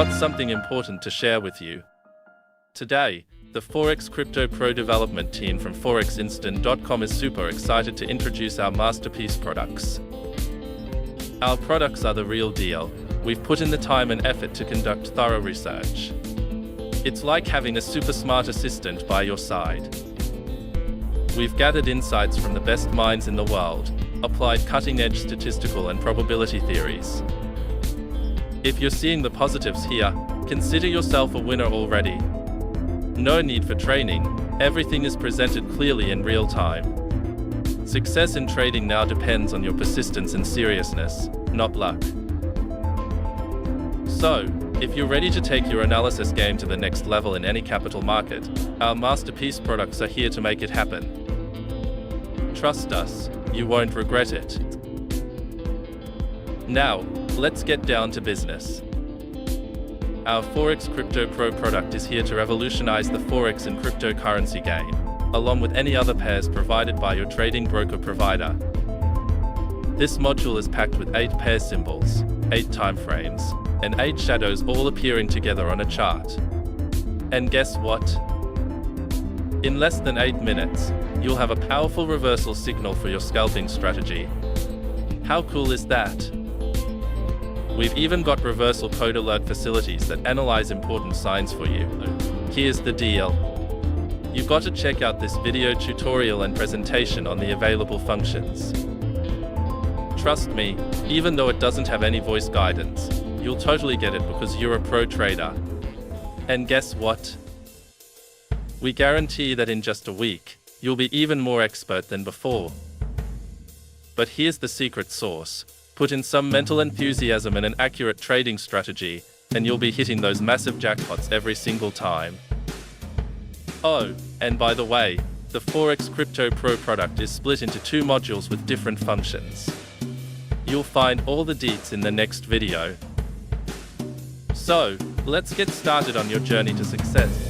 got something important to share with you. Today, the Forex Crypto PRO development team from forexinstant.com is super excited to introduce our Masterpeace products. Our products are the real deal. We've put in the time and effort to conduct thorough research. It's like having a super smart assistant by your side. We've gathered insights from the best minds in the world, applied cutting-edge statistical and probability theories. If you're seeing the positives here, consider yourself a winner already. No need for training, everything is presented clearly in real time. Success in trading now depends on your persistence and seriousness, not luck. So, if you're ready to take your analysis game to the next level in any capital market, our Masterpeace products are here to make it happen. Trust us, you won't regret it. Now, let's get down to business. Our Forex Crypto PRO product is here to revolutionize the Forex and cryptocurrency game, along with any other pairs provided by your trading broker provider. This module is packed with 8 pair symbols, 8 timeframes, and 8 shadows all appearing together on a chart. And guess what? In less than 8 minutes, you'll have a powerful reversal signal for your scalping strategy. How cool is that? We've even got reversal code alert facilities that analyze important signs for you. Here's the deal. You've got to check out this video tutorial and presentation on the available functions. Trust me, even though it doesn't have any voice guidance, you'll totally get it because you're a pro trader. And guess what? We guarantee that in just a week, you'll be even more expert than before. But here's the secret sauce. Put in some mental enthusiasm and an accurate trading strategy, and you'll be hitting those massive jackpots every single time. Oh, and by the way, the Forex Crypto PRO product is split into 2 modules with different functions. You'll find all the deets in the next video. So, let's get started on your journey to success.